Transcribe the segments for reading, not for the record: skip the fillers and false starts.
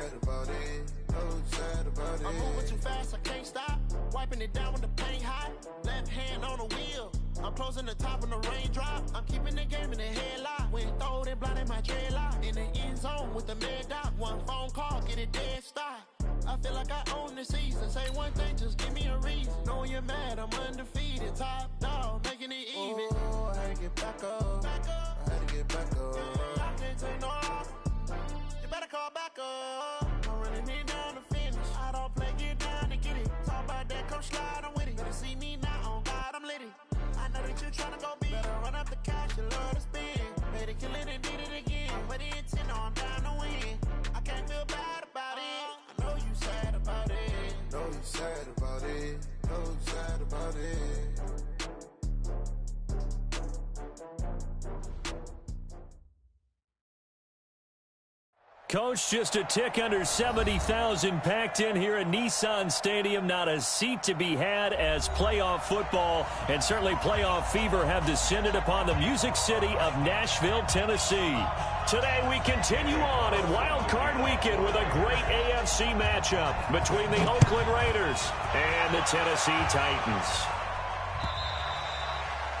sad about it. So sad about it. I'm moving too fast, I can't stop. Wiping it down when the paint hot. Left hand on the wheel. I'm closing the top when the raindrop. I'm keeping the game in the headlock. When throwed and blinded my dreadlock. In the end zone with the mad dot. One phone call, get it dead stop. I feel like I own the season. Say one thing, just give me a reason. Knowing you're mad, I'm undefeated. Top dog, making it even. Oh, I had to get back up. I had to get back up. I can't take no off. You better call back up. I'm running it down to finish. I don't play, get down to get it. Talk about that, come slide, I'm with it. Better see me now, on God, I'm lit it. I know that you're trying to go big. Better run up the cash, you love to spin. Made it, kill it, and did it again. But the intent, no, I'm down to win. I can't feel bad about it. I know you sad about it. Know you sad about it. Know you sad about it. Coach, just a tick under 70,000 packed in here at Nissan Stadium. Not a seat to be had as playoff football and certainly playoff fever have descended upon the Music City of Nashville, Tennessee. Today we continue on in Wild Card Weekend with a great AFC matchup between the Oakland Raiders and the Tennessee Titans.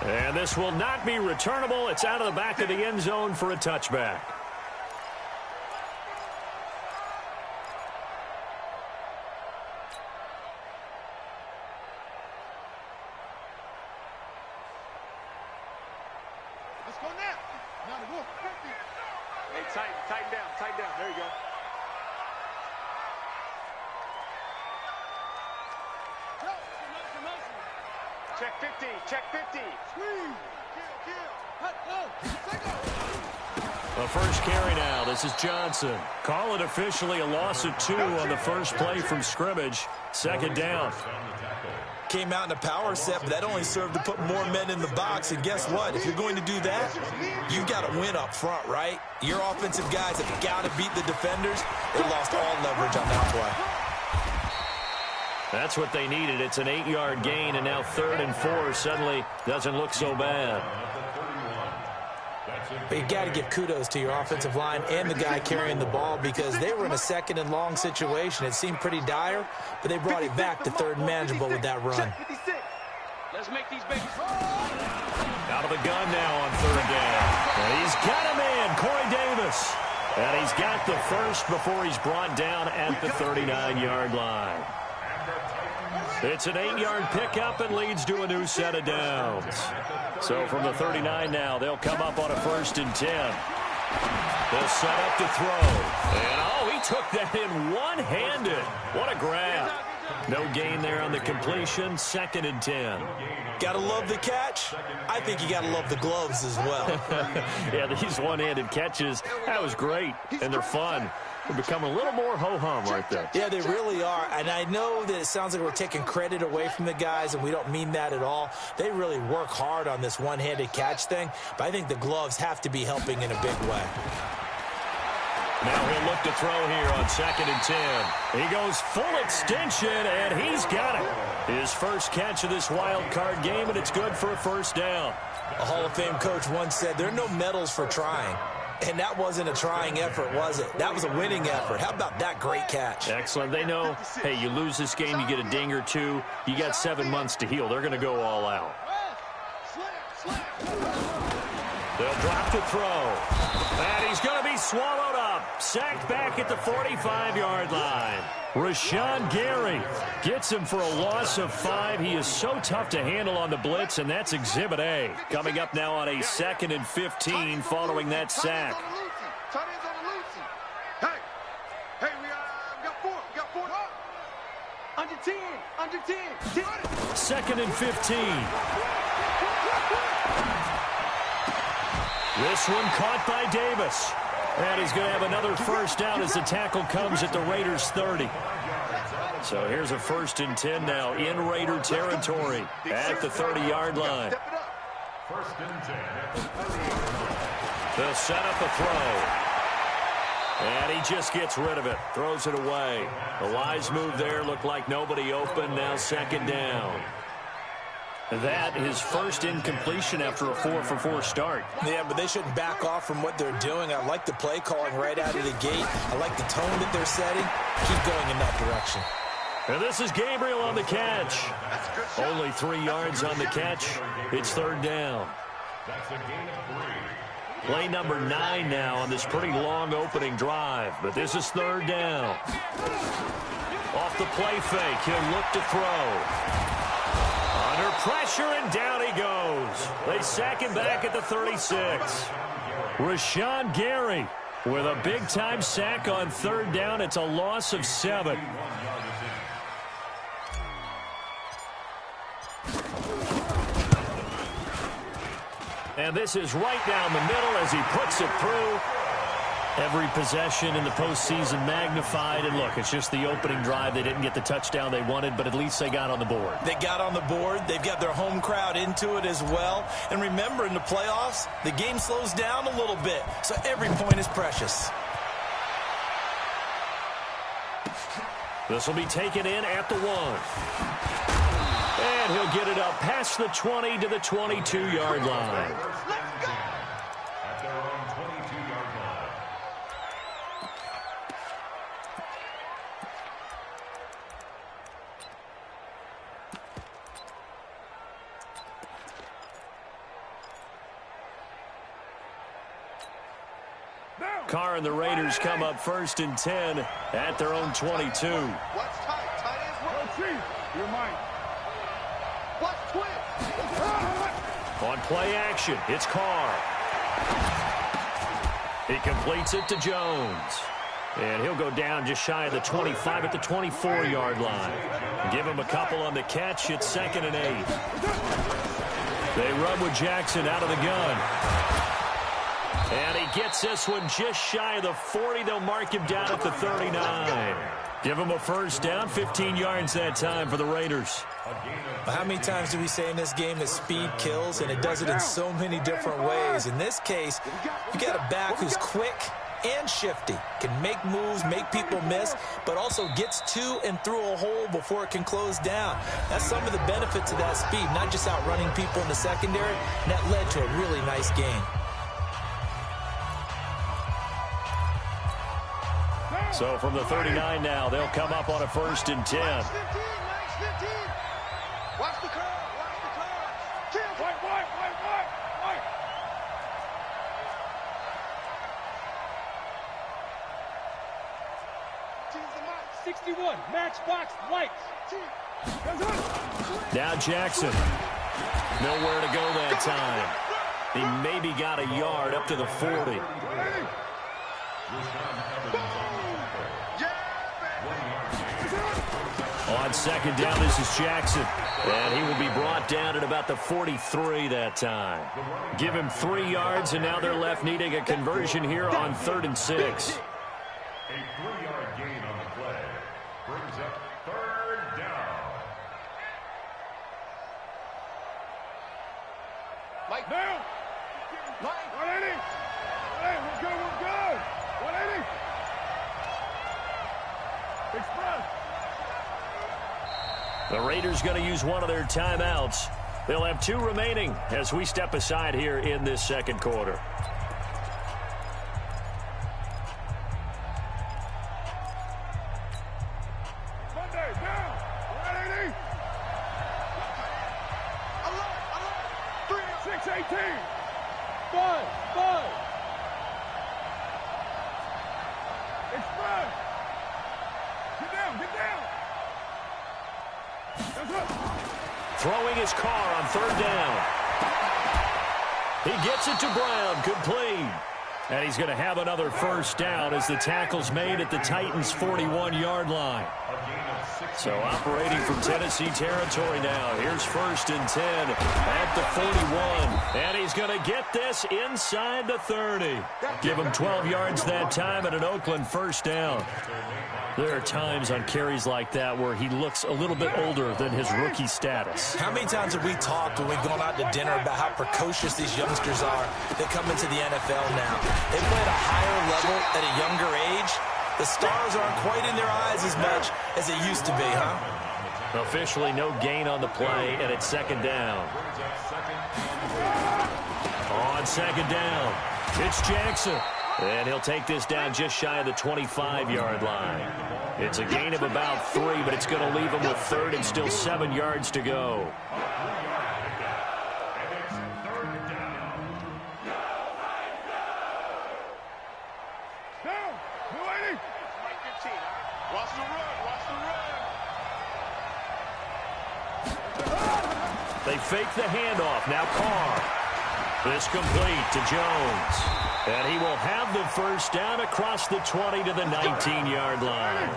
And this will not be returnable. It's out of the back of the end zone for a touchback. Tighten down. There you go. Check 50. Check 50. The first carry now. This is Johnson. Call it officially a loss of 2 on the first play from scrimmage. Second down. Came out in a power set, but that only served to put more men in the box. And guess what? If you're going to do that, you've got to win up front, right? Your offensive guys have got to beat the defenders. They lost all leverage on that play. That's what they needed. It's an 8-yard gain, and now 3rd and 4 suddenly doesn't look so bad. But you got to give kudos to your offensive line and the guy carrying the ball because they were in a 2nd and long situation. It seemed pretty dire, but they brought it back to 3rd and manageable with that run. Let's make these babies. Out of the gun now on 3rd down. And he's got a man, Corey Davis. And he's got the first before he's brought down at the 39-yard line. It's an 8-yard pickup and leads to a new set of downs. So from the 39 now, they'll come up on a 1st and 10. They'll set up to throw. And, oh, he took that in one-handed. What a grab. No gain there on the completion. 2nd and 10. Got to love the catch. I think you got to love the gloves as well. Yeah, these one-handed catches, that was great, and they're fun. They're becoming a little more ho-hum right there. Yeah, they really are. And I know that it sounds like we're taking credit away from the guys, and we don't mean that at all. They really work hard on this one-handed catch thing, but I think the gloves have to be helping in a big way. Now he'll look to throw here on 2nd and 10. He goes full extension, and he's got it. His first catch of this wild card game, and it's good for a 1st down. A Hall of Fame coach once said, there are no medals for trying. And that wasn't a trying effort, was it? That was a winning effort. How about that great catch? Excellent. They know, hey, you lose this game, you get a ding or 2. You got 7 months to heal. They're going to go all out. They'll drop to throw. And he's going to be swallowed up. Sacked back at the 45-yard line. Rashawn Gary gets him for a loss of 5. He is so tough to handle on the blitz, and that's Exhibit A. Coming up now on a 2nd and 15 following that sack. Hey, we got 4. We got 4. Under 10. Under 10. 2nd and 15. This one caught by Davis. And he's going to have another 1st down as the tackle comes at the Raiders' 30. So here's a 1st and 10 now in Raider territory at the 30-yard line. 1st and 10. They'll set up a throw. And he just gets rid of it, throws it away. The wise move there, looked like nobody open, now 2nd down. That his first incompletion after a 4-for-4 start. Yeah, but they shouldn't back off from what they're doing. I like the play calling right out of the gate. I like the tone that they're setting. Keep going in that direction. And this is Gabriel on the catch. Only 3 yards on the catch. It's third down. That's a gain of 3. Play number 9 now on this pretty long opening drive. But this is third down. Off the play fake, he'll look to throw. Under pressure, and down he goes. They sack him back at the 36. Rashawn Gary with a big-time sack on third down. It's a loss of 7. And this is right down the middle as he puts it through. Every possession in the postseason magnified. And look, it's just the opening drive. They didn't get the touchdown they wanted, but at least they got on the board. They got on the board. They've got their home crowd into it as well. And remember, in the playoffs, the game slows down a little bit. So every point is precious. This will be taken in at the 1. And he'll get it up past the 20 to the 22-yard line. At their own 22-yard line. Carr and the Raiders come up 1st and 10 at their own 22. What's tight? Tight ends well. You're mine. What's twist? On play action, it's Carr. He completes it to Jones. And he'll go down just shy of the 25 at the 24-yard line. Give him a couple on the catch. It's 2nd and 8. They run with Jackson out of the gun. And he gets this one just shy of the 40. They'll mark him down at the 39. Give him a first down, 15 yards that time for the Raiders. How many times do we say in this game that speed kills, and it does it in so many different ways? In this case, you got a back who's quick and shifty, can make moves, make people miss, but also gets to and through a hole before it can close down. That's some of the benefits of that speed, not just outrunning people in the secondary, and that led to a really nice game. So from the 39 now, they'll come up on a 1st and 10. Watch the curve. Watch the curve. Kill. White. 61. Matchbox white. Now Jackson. Nowhere to go that time. He maybe got a yard up to the 40. On 2nd down, this is Jackson. And he will be brought down at about the 43 that time. Give him 3 yards, and now they're left needing a conversion here on 3rd and 6. A 3-yard gain on the play brings up 3rd down. Mike down. Mike. 180. Hey, we're good. 180. Express. The Raiders going to use one of their timeouts. They'll have 2 remaining as we step aside here in this 2nd quarter. Monday, down. 180. 618. 5. Express. Get down. Throwing his Carr on 3rd down. He gets it to Brown, complete. And he's going to have another first down as the tackle's made at the Titans' 41-yard line. So operating from Tennessee territory now. Here's 1st and 10 at the 41. And he's going to get this inside the 30. Give him 12 yards that time and an Oakland first down. There are times on carries like that where he looks a little bit older than his rookie status. How many times have we talked when we've gone out to dinner about how precocious these youngsters are that come into the NFL now? They play at a higher level at a younger age. The stars aren't quite in their eyes as much as it used to be, huh? Officially no gain on the play, and it's second down. On second down, it's Jackson. And he'll take this down just shy of the 25-yard line. It's a gain of about 3, but it's going to leave him with third and still 7 yards to go. They fake the handoff. Now Carr. This complete to Jones. And he will have the first down across the 20 to the 19-yard line.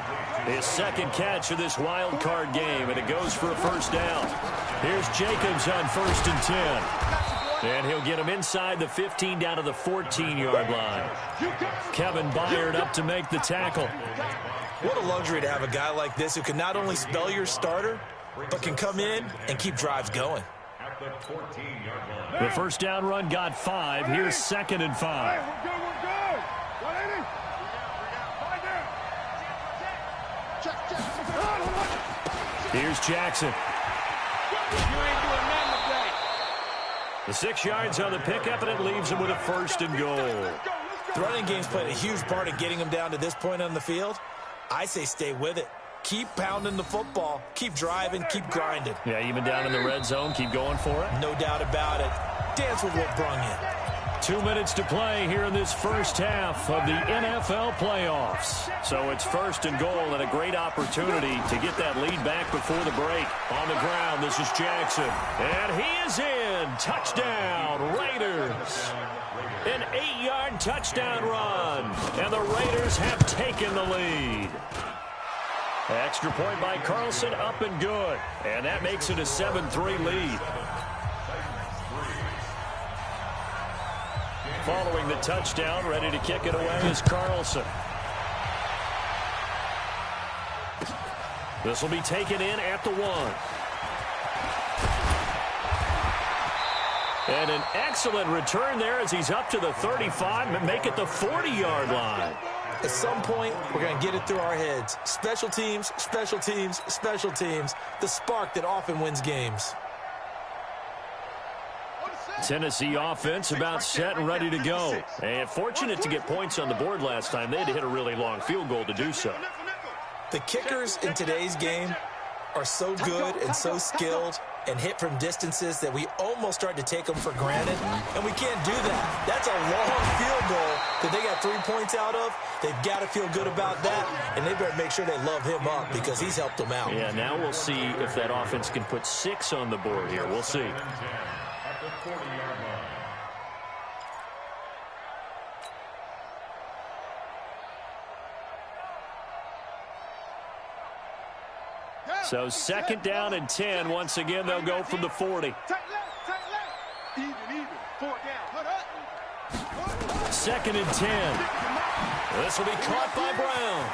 His second catch of this wild card game, and it goes for a first down. Here's Jacobs on 1st and 10. And he'll get him inside the 15 down to the 14-yard line. Kevin Byard up to make the tackle. What a luxury to have a guy like this who can not only spell your starter, but can come in and keep drives going. The first down run got 5. Here's 2nd and 5. Here's Jackson. The 6 yards on the pickup, and it leaves him with a 1st and goal. The running game's played a huge part in getting him down to this point on the field. I say stay with it. Keep pounding the football. Keep driving. Keep grinding. Yeah, even down in the red zone, keep going for it. No doubt about it. Dance with what brung you. 2 minutes to play here in this first half of the NFL playoffs. So it's 1st and goal, and a great opportunity to get that lead back before the break. On the ground, this is Jackson. And he is in. Touchdown, Raiders. An 8-yard touchdown run. And the Raiders have taken the lead. Extra point by Carlson, up and good. And that makes it a 7-3 lead. Following the touchdown, ready to kick it away is Carlson. This will be taken in at the 1. And an excellent return there as he's up to the 35 and make it the 40-yard line. At some point, we're going to get it through our heads. Special teams, special teams, special teams. The spark that often wins games. Tennessee offense about set and ready to go. And fortunate to get points on the board last time. They had to hit a really long field goal to do so. The kickers in today's game are so good and so skilled and hit from distances that we almost start to take them for granted, and we can't do that. That's a long field goal that they got 3 points out of. They've got to feel good about that, and they better make sure they love him up because he's helped them out. Yeah, now we'll see if that offense can put 6 on the board here. We'll see. So 2nd down and 10. Once again, they'll go from the 40. 2nd and 10. This will be caught by Brown.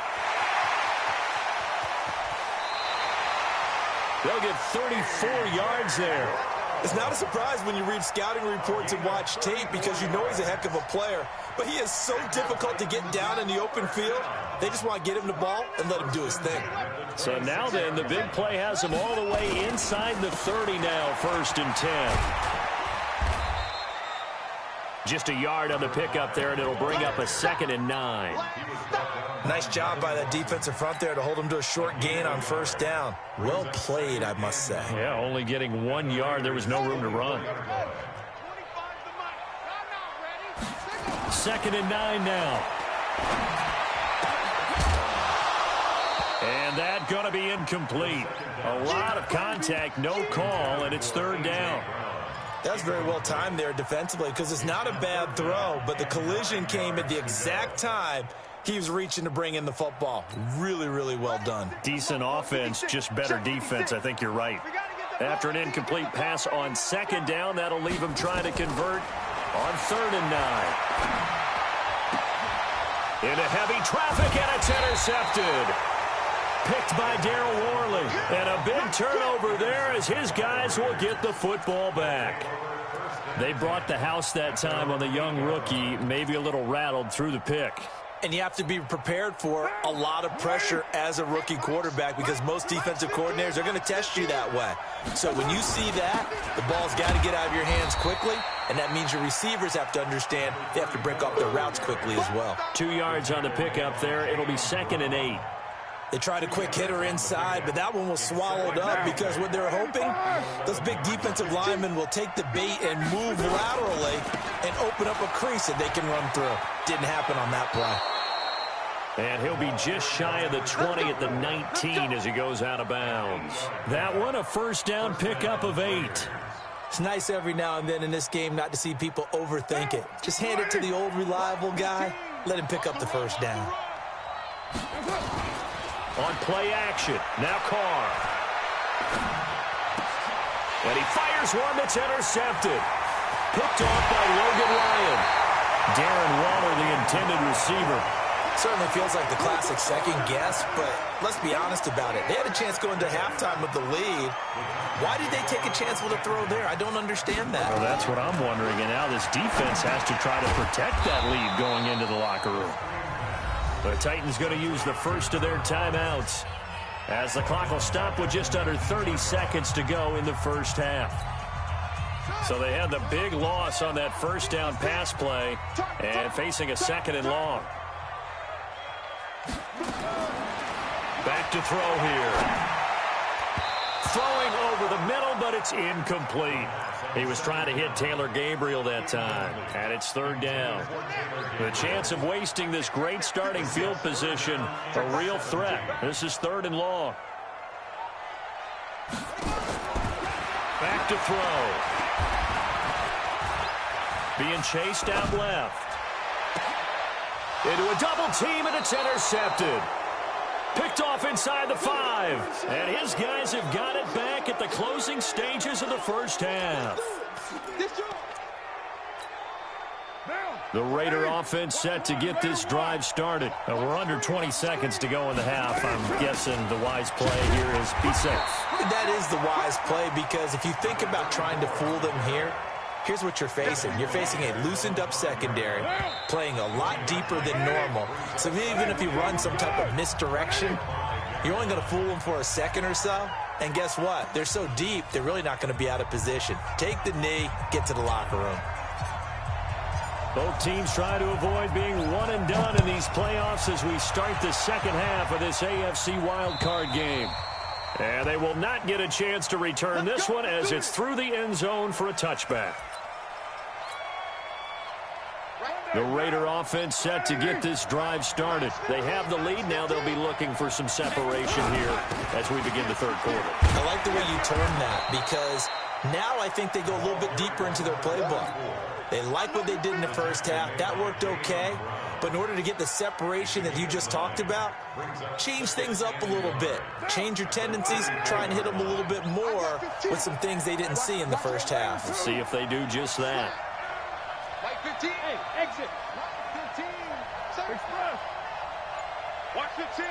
They'll get 34 yards there. It's not a surprise when you read scouting reports and watch tape because you know he's a heck of a player. But he is so difficult to get down in the open field. They just want to get him the ball and let him do his thing. So now then, the big play has him all the way inside the 30 now, 1st and 10. Just a yard on the pickup there, and it'll bring up a 2nd and 9. Nice job by that defensive front there to hold him to a short gain on 1st down. Well played, I must say. Yeah, only getting 1 yard. There was no room to run. 2nd and 9 now. And that going to be incomplete. A lot of contact, no call, and it's 3rd down. That's very well timed there defensively because it's not a bad throw, but the collision came at the exact time he was reaching to bring in the football. Really, really well done. Decent offense, just better defense. I think you're right. After an incomplete pass on 2nd down, that'll leave him trying to convert on 3rd and 9. Into heavy traffic, and it's intercepted. Picked by Darryl Worley. And a big turnover there as his guys will get the football back. They brought the house that time on the young rookie, maybe a little rattled through the pick. And you have to be prepared for a lot of pressure as a rookie quarterback because most defensive coordinators are going to test you that way. So when you see that, the ball's got to get out of your hands quickly, and that means your receivers have to understand they have to break off their routes quickly as well. 2 yards on the pickup there. It'll be 2nd and 8. They tried a quick hitter inside, but that one was swallowed up because what they're hoping, those big defensive linemen will take the bait and move laterally and open up a crease that they can run through. Didn't happen on that play. And he'll be just shy of the 20 at the 19 as he goes out of bounds. That one, a first down pickup of 8. It's nice every now and then in this game not to see people overthink it. Just hand it to the old reliable guy. Let him pick up the first down. On play action, now Carr. And he fires one that's intercepted. Picked off by Logan Ryan. Darren Waller, the intended receiver. Certainly feels like the classic second guess, but let's be honest about it. They had a chance going to halftime with the lead. Why did they take a chance with a throw there? I don't understand that. Well, that's what I'm wondering. And now this defense has to try to protect that lead going into the locker room. The Titans going to use the first of their timeouts as the clock will stop with just under 30 seconds to go in the first half. So they had the big loss on that first down pass play and facing a 2nd and long. Back to throw here. Throwing over the middle, but it's incomplete. He was trying to hit Taylor Gabriel that time, and it's 3rd down. The chance of wasting this great starting field position, a real threat. This is 3rd and long. Back to throw. Being chased out left. Into a double team, and it's intercepted. Picked off inside the 5. And his guys have got it back at the closing stages of the first half. The Raider offense set to get this drive started. We're under 20 seconds to go in the half. I'm guessing the wise play here is be safe. That is the wise play because if you think about trying to fool them here, here's what you're facing. You're facing a loosened up secondary, playing a lot deeper than normal. So even if you run some type of misdirection, you're only going to fool them for a second or so. And guess what? They're so deep, they're really not going to be out of position. Take the knee, get to the locker room. Both teams try to avoid being one and done in these playoffs as we start the second half of this AFC wildcard game. And they will not get a chance to return this one as it's through the end zone for a touchback. The Raider offense set to get this drive started. They have the lead. Now they'll be looking for some separation here as we begin the third quarter. I like the way you turn that because now I think they go a little bit deeper into their playbook. They like what they did in the first half. That worked okay. But in order to get the separation that you just talked about, change things up a little bit. Change your tendencies. Try and hit them a little bit more with some things they didn't see in the first half. Let's see if they do just that. White 15. Hey, exit. 15. Express. Watch 15.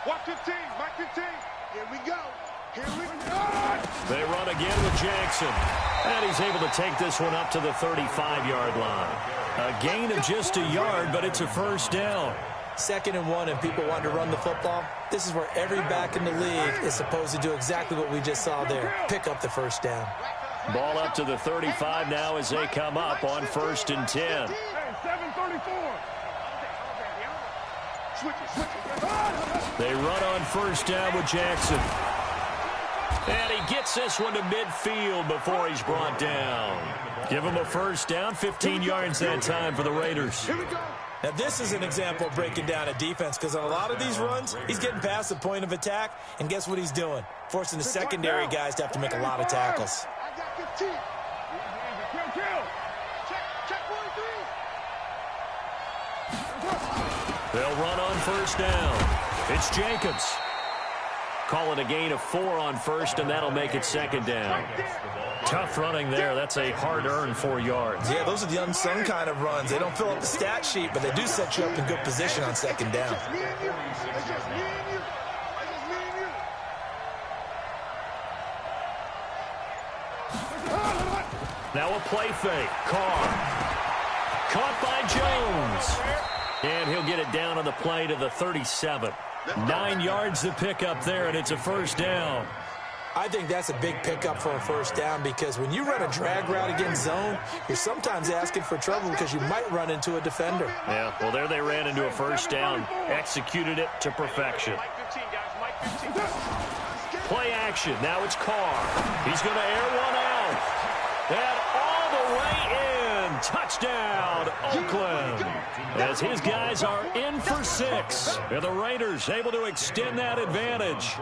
Watch 15. Mike 15. Here we go. Here we go. They run again with Jackson. And he's able to take this one up to the 35-yard line. A gain of just a yard, but it's a first down. 2nd and 1 and people want to run the football. This is where every back in the league is supposed to do exactly what we just saw there. Pick up the first down. Ball up to the 35 now as they come up on 1st and 10. Hey, 734. Switch it. They run on first down with Jackson. And he gets this one to midfield before he's brought down. Give him a first down, 15 yards that time for the Raiders. Now, this is an example of breaking down a defense because on a lot of these runs, he's getting past the point of attack, and guess what he's doing? Forcing the secondary guys to have to make a lot of tackles. I got 15. They'll run on first down. It's Jacobs. Call it a gain of 4 on first, and that'll make it 2nd down. Tough running there. That's a hard-earned 4 yards. Yeah, those are the unsung kind of runs. They don't fill up the stat sheet, but they do set you up in good position on 2nd down. Now a play fake. Carr. Caught by Jones. And he'll get it down on the play to the 37. 9 yards to pick up there, and it's a first down. I think that's a big pickup for a first down because when you run a drag route against zone, you're sometimes asking for trouble because you might run into a defender. Yeah, well, there they ran into a first down, executed it to perfection. Play action. Now it's Carr. He's going to air one out. And all the way in. Touchdown, Oakland. As his guys are in for 6. And the Raiders able to extend that advantage.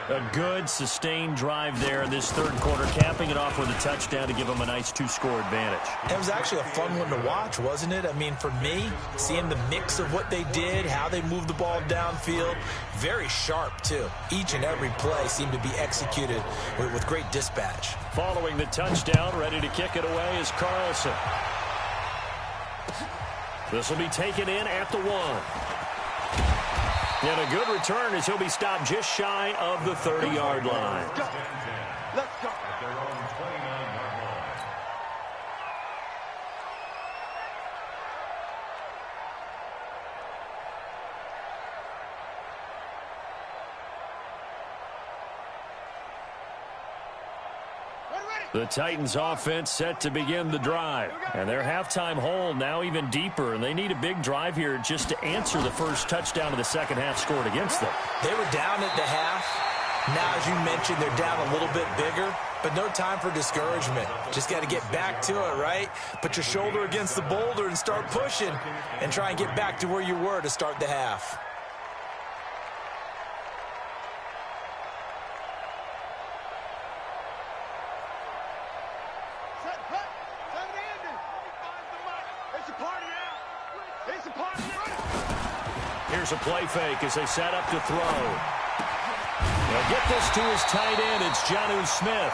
A good, sustained drive there in this third quarter, capping it off with a touchdown to give them a nice 2-score advantage. It was actually a fun one to watch, wasn't it? I mean, for me, seeing the mix of what they did, how they moved the ball downfield, very sharp, too. Each and every play seemed to be executed with great dispatch. Following the touchdown, ready to kick it away is Carlson. This will be taken in at the 1. And a good return as he'll be stopped just shy of the 30-yard line. Let's go. The Titans offense set to begin the drive. And their halftime hole now even deeper. And they need a big drive here just to answer the first touchdown of the second half scored against them. They were down at the half. Now, as you mentioned, they're down a little bit bigger. But no time for discouragement. Just got to get back to it, right? Put your shoulder against the boulder and start pushing. And try and get back to where you were to start the half. Here's a play fake as they set up to throw. They'll get this to his tight end. It's Jonnu Smith.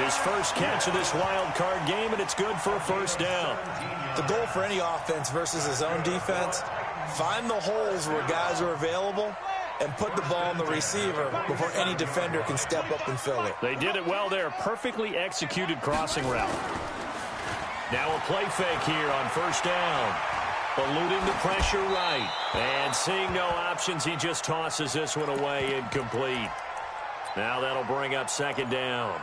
His first catch of this wild card game, and it's good for a first down. The goal for any offense versus his own defense, find the holes where guys are available and put the ball on the receiver before any defender can step up and fill it. They did it well there. Perfectly executed crossing route. Now a play fake here on first down. Eluding the pressure right. And seeing no options, he just tosses this one away incomplete. Now that'll bring up second down.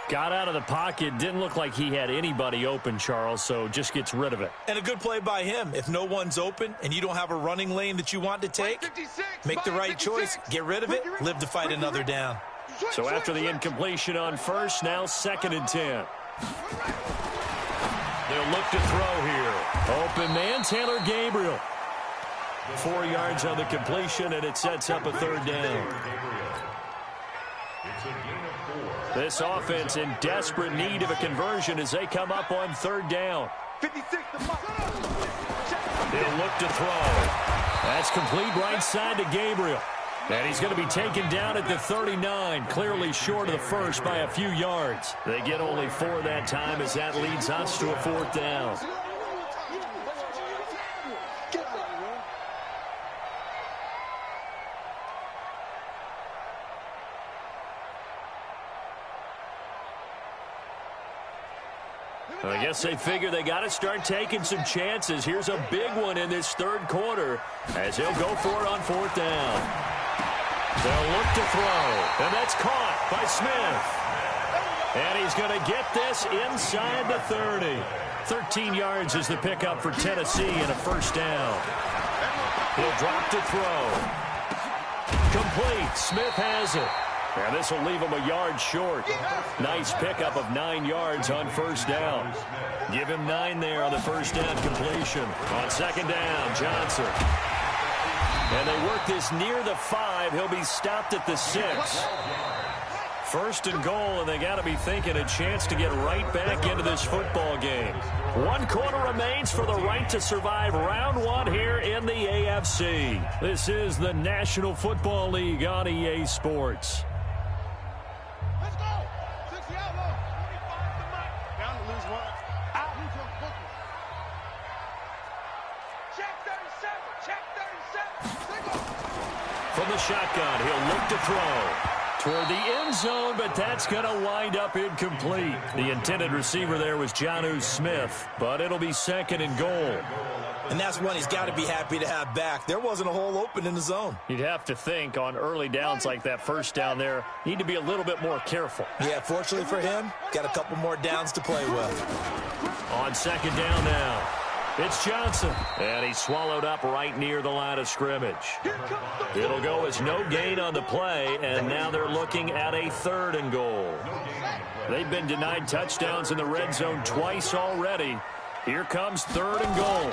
Got out of the pocket. Didn't look like he had anybody open, Charles, so just gets rid of it. And a good play by him. If no one's open and you don't have a running lane that you want to take, make the right choice. Get rid of it. Live to fight another down. So after the incompletion on first, now 2nd and 10. They'll look to throw here. Open man, Taylor Gabriel. 4 yards on the completion, and it sets up a third down. This offense in desperate need of a conversion as they come up on third down. They'll look to throw. That's complete right side to Gabriel. And he's going to be taken down at the 39, clearly short of the first by a few yards. They get only 4 that time as that leads us to a fourth down. I guess they figure they got to start taking some chances. Here's a big one in this third quarter as he'll go for it on fourth down. They'll look to throw, and that's caught by Smith. And he's going to get this inside the 30. 13 yards is the pickup for Tennessee and a first down. He'll drop to throw. Complete. Smith has it. And this will leave him a yard short. Nice pickup of 9 yards on first down. Give him 9 there on the first down completion. On second down, Johnson. And they work this near the 5. He'll be stopped at the 6. First and goal, and they got to be thinking a chance to get right back into this football game. 1 quarter remains for the right to survive round 1 here in the AFC. This is the National Football League on EA Sports. Let's go. 60 out low. 25 to Mike. Down to lose 1. Out. Check 37. Check 37. From the shotgun, he'll look to throw. Toward the end zone, but that's going to wind up incomplete. The intended receiver there was Jonnu Smith, but it'll be second and goal. And that's one he's got to be happy to have back. There wasn't a hole open in the zone. You'd have to think on early downs like that first down there, need to be a little bit more careful. Yeah, fortunately for him, got a couple more downs to play with. On second down now, it's Johnson, and he's swallowed up right near the line of scrimmage. It'll go as no gain on the play, and now they're looking at a third and goal. They've been denied touchdowns in the red zone twice already. Here comes third and goal.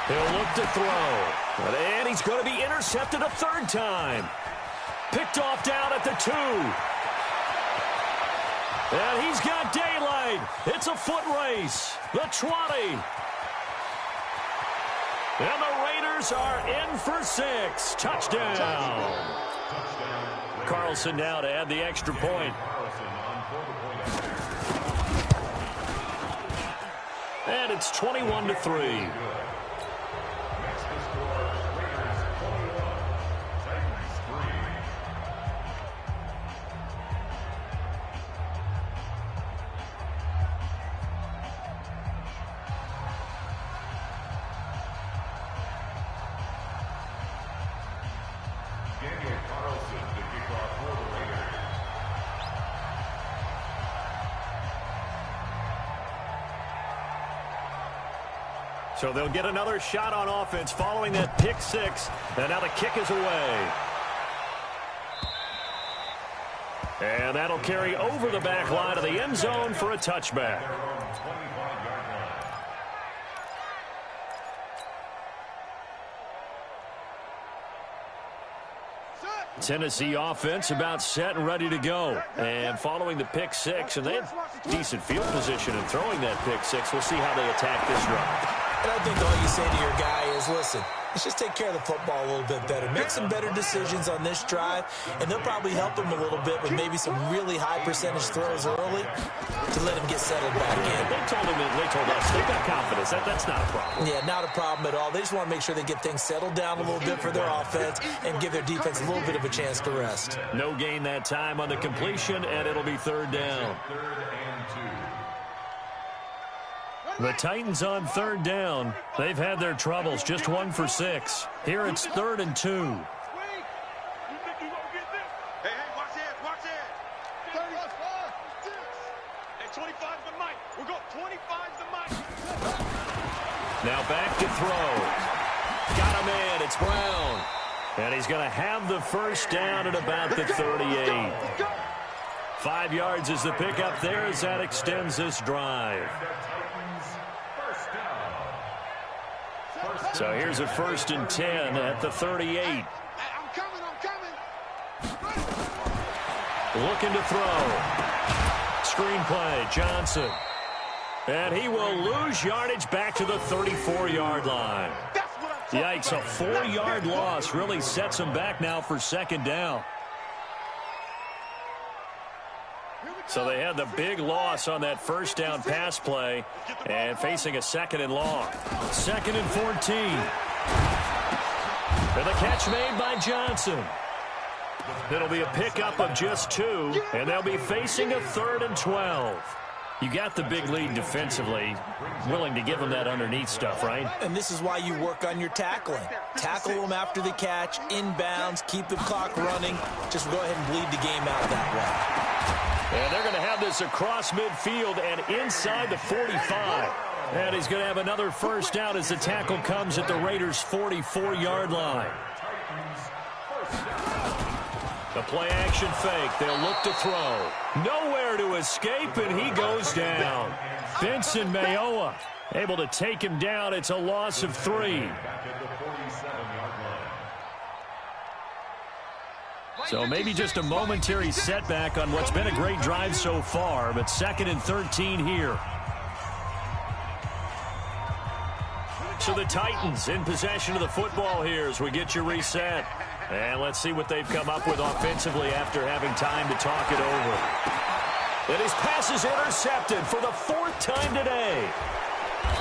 He'll look to throw. And he's going to be intercepted a third time. Picked off down at the 2. And he's got daylight. It's a foot race. The 20. And the Raiders are in for 6. Touchdown. Carlson now to add the extra point. And it's 21-3. So they'll get another shot on offense following that pick 6. And now the kick is away. And that'll carry over the back line of the end zone for a touchback. Tennessee offense about set and ready to go. And following the pick 6, and they have decent field position in throwing that pick 6. We'll see how they attack this drive. And I think all you say to your guy is, listen, let's just take care of the football a little bit better. Make some better decisions on this drive, and they'll probably help him a little bit with maybe some really high percentage throws early to let him get settled back in. They told us they've got confidence. That's not a problem. Yeah, not a problem at all. They just want to make sure they get things settled down a little bit for their offense and give their defense a little bit of a chance to rest. No gain that time on the completion, and it'll be third down. The Titans on third down. They've had their troubles, just 1 for 6. Here it's 3rd and 2. Hey, watch it. 30. Hey, 25's the mic. We're going 25's the mic. Now back to throw. Got him in. It's Brown. And he's going to have the first down at about the 38. 5 yards is the pickup there as that extends this drive. So here's a 1st and 10 at the 38. I'm coming. Looking to throw. Screenplay, Johnson. And he will lose yardage back to the 34-yard line. Yikes, a 4-yard loss really sets him back now for second down. So they had the big loss on that first down pass play and facing a 2nd and long. 2nd and 14. And the catch made by Johnson. It'll be a pickup of just 2, and they'll be facing a 3rd and 12. You got the big lead defensively, willing to give them that underneath stuff, right? And this is why you work on your tackling. Tackle them after the catch, inbounds, keep the clock running. Just go ahead and bleed the game out that way. And they're going to have this across midfield and inside the 45. And he's going to have another first down as the tackle comes at the Raiders' 44-yard line. The play-action fake. They'll look to throw. Nowhere to escape, and he goes down. Vincent Mayoa able to take him down. It's a loss of 3. So maybe just a momentary setback on what's been a great drive so far, but 2nd and 13 here. So the Titans in possession of the football here as we get you reset. And let's see what they've come up with offensively after having time to talk it over. And his pass is intercepted for the 4th time today.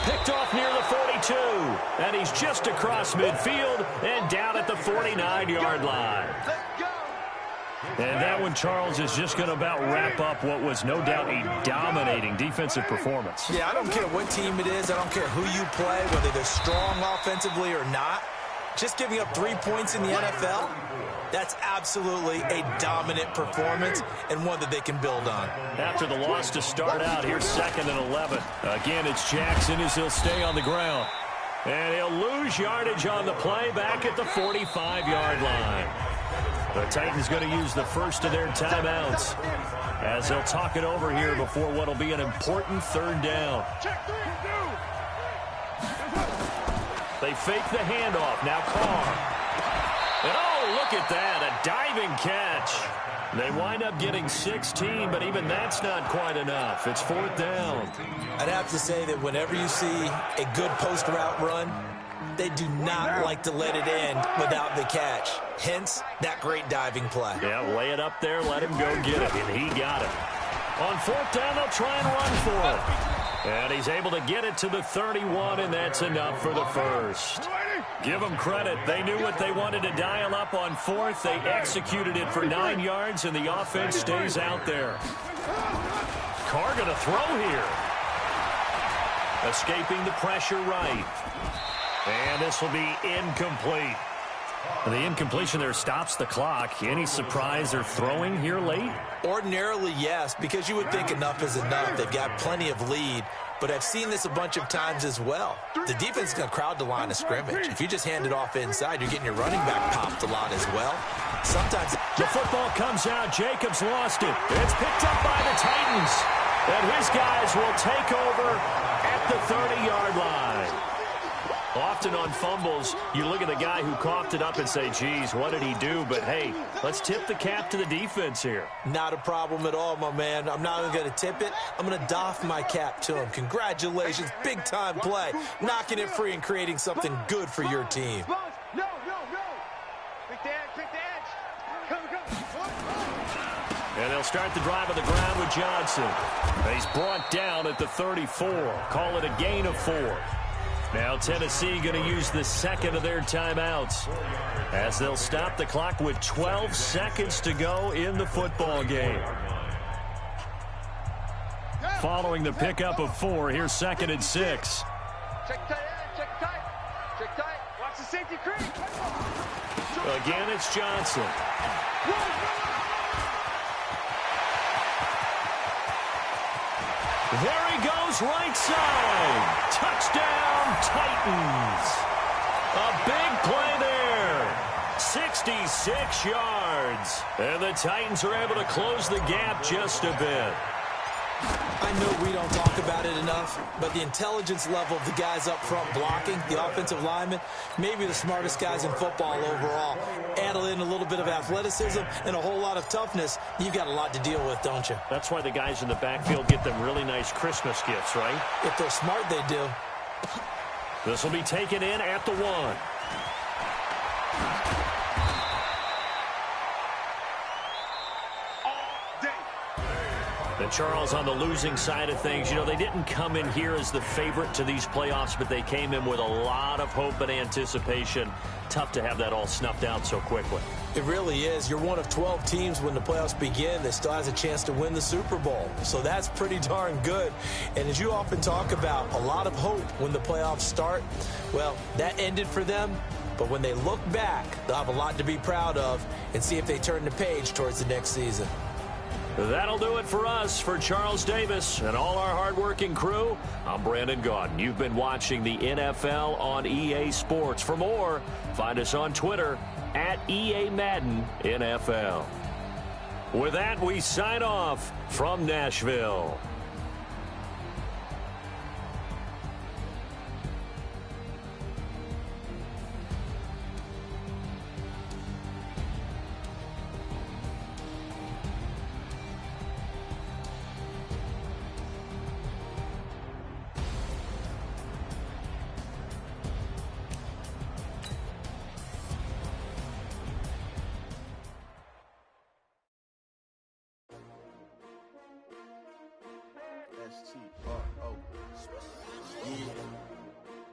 Picked off near the 42. And he's just across midfield and down at the 49-yard line. And that one, Charles, is just going to about wrap up what was no doubt a dominating defensive performance. Yeah, I don't care what team it is. I don't care who you play, whether they're strong offensively or not. Just giving up 3 points in the NFL, that's absolutely a dominant performance and one that they can build on. After the loss to start out, here's 2nd and 11. Again, it's Jackson as he'll stay on the ground. And he'll lose yardage on the play back at the 45-yard line. The Titans going to use the first of their timeouts as they'll talk it over here before what will be an important 3rd down. They fake the handoff. Now Carr. And oh, look at that. A diving catch. They wind up getting 16, but even that's not quite enough. It's 4th down. I'd have to say that whenever you see a good post route run, they do not like to let it end without the catch. Hence, that great diving play. Yeah, lay it up there, let him go get it, and he got it. On 4th down, they'll try and run for it. And he's able to get it to the 31, and that's enough for the first. Give them credit. They knew what they wanted to dial up on 4th. They executed it for 9 yards, and the offense stays out there. Carr going to throw here. Escaping the pressure right. And this will be incomplete. The incompletion there stops the clock. Any surprise they're throwing here late? Ordinarily, yes, because you would think enough is enough. They've got plenty of lead, but I've seen this a bunch of times as well. The defense is going to crowd the line of scrimmage. If you just hand it off inside, you're getting your running back popped a lot as well. Sometimes the football comes out. Jacobs lost it. It's picked up by the Titans. And his guys will take over at the 30-yard line. Often on fumbles, you look at the guy who coughed it up and say, geez, what did he do? But, hey, let's tip the cap to the defense here. Not a problem at all, my man. I'm not even going to tip it. I'm going to doff my cap to him. Congratulations. Big-time play. Knocking it free and creating something good for your team. No. Pick the edge. Come. And they'll start the drive on the ground with Johnson. He's brought down at the 34. Call it a gain of 4. Now Tennessee going to use the 2nd of their timeouts as they'll stop the clock with 12 seconds to go in the football game. Following the pickup of 4, here's 2nd and 6. Check tight. Watch the safety creep. Again, it's Johnson. There he goes, right side. Touchdown, Titans. A big play there. 66 yards. And the Titans are able to close the gap just a bit. I know we don't talk about it enough, but the intelligence level of the guys up front blocking, the offensive linemen, maybe the smartest guys in football overall. Add in a little bit of athleticism and a whole lot of toughness, you've got a lot to deal with, don't you? That's why the guys in the backfield get them really nice Christmas gifts, right? If they're smart, they do. This will be taken in at the 1. And Charles, on the losing side of things, you know, they didn't come in here as the favorite to these playoffs, but they came in with a lot of hope and anticipation. Tough to have that all snuffed out so quickly. It really is. You're one of 12 teams when the playoffs begin that still has a chance to win the Super Bowl. So that's pretty darn good. And as you often talk about, a lot of hope when the playoffs start. Well, that ended for them. But when they look back, they'll have a lot to be proud of and see if they turn the page towards the next season. That'll do it for us. For Charles Davis and all our hardworking crew, I'm Brandon Gaudin. You've been watching the NFL on EA Sports. For more, find us on Twitter at EA Madden NFL. With that, we sign off from Nashville.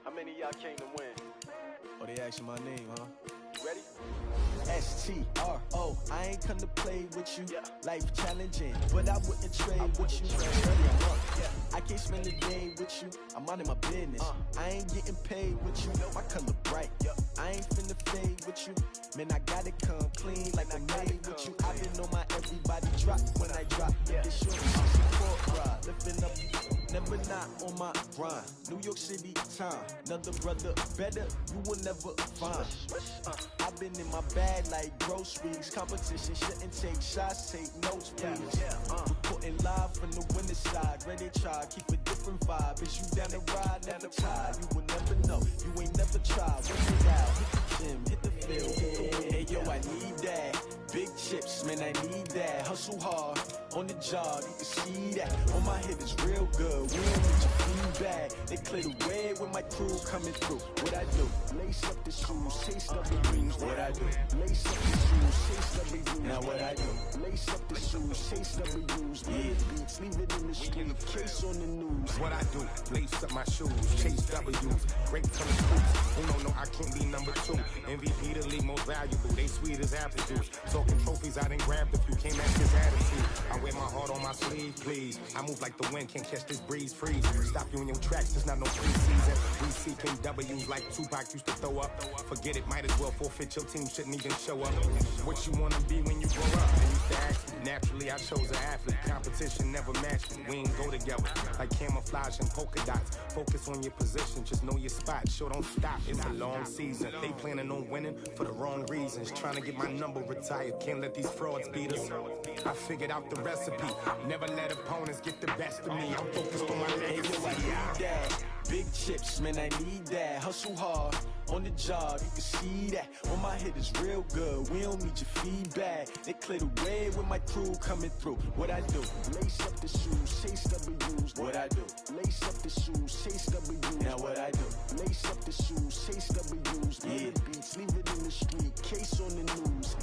How many of y'all came to win? Oh, they asking my name, huh? STRO, I ain't come to play with you. Life challenging, but I wouldn't trade with you. I can't spend a day with you. I'm minding my business. I ain't getting paid with you. My color bright. I ain't finna fade with you. Man, I gotta come clean like I made with you. I been on my everybody drop when I drop. It's short, support ride, lifting up. Never not on my grind. New York City time. Another brother better, you will never find. I've been in my bag like groceries. Competition shouldn't take shots, take notes, please. Reporting live from the winter side. Ready to try, keep a different vibe. Is you down the ride, never tired. You will never know, you ain't never tried. What's it out? Hit the gym, hit the field. Hey yo, I need that. Big chips, man, I need that. Hustle hard, on the job, you can see that. On my head is real good, we don't need your feedback. They clear the way when my crew coming through. What I do? Lace up the shoes, chase W's. What I do? Lace up the shoes, chase W's. Now what I do? Lace up the shoes, chase W's. Yeah, beats, leave it in the street, case on the news. What I do? Lace up my shoes, chase W's. Great from the streets. Oh no, I can't be number 2. MVP the league most valuable. They sweet as apple juice. Talking trophies, I didn't grab the few. Came at this attitude. I wear my heart on my sleeve, please. I move like the wind, can't catch this breeze, freeze. Stop you in your tracks, there's not no preseason. We seeking W's like Tupac used to throw up. Forget it, might as well forfeit. Your team shouldn't even show up. What you wanna be when you grow up? I used to ask me. Naturally, I chose an athlete. Competition never matched me. We ain't go together like camouflage and polka dots. Focus on your position, just know your spot. Sure, don't stop. It's a long season. They planning on winning for the wrong reasons. Trying to get my number retired. Can't let these frauds beat us. I figured out the recipe. Never let opponents get the best of me. I'm focused on my legacy. I need that. Big chips, man, I need that. Hustle hard, on the job, you can see that. On my head is real good, we don't need your feedback. They clear the way with my crew coming through. What I do? Lace up the shoes, chase W's. What I do? Lace up the shoes, chase W's. Now what I do? Lace up the shoes, chase W's. Yeah, beats, leave it in the street, case on the news.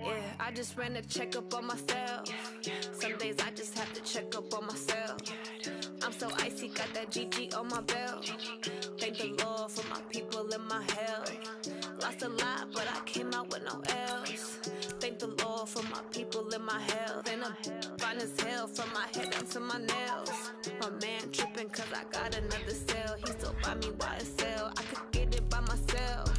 Yeah, I just ran a checkup on myself. Some days I just have to check up on myself. I'm so icy, got that GG on my belt. Thank the Lord for my people and my health. Lost a lot, but I came out with no L's. Thank the Lord for my people and my health. And I'm fine as hell from my head down to my nails. My man tripping cause I got another cell. He still buy me YSL. I could get it by myself.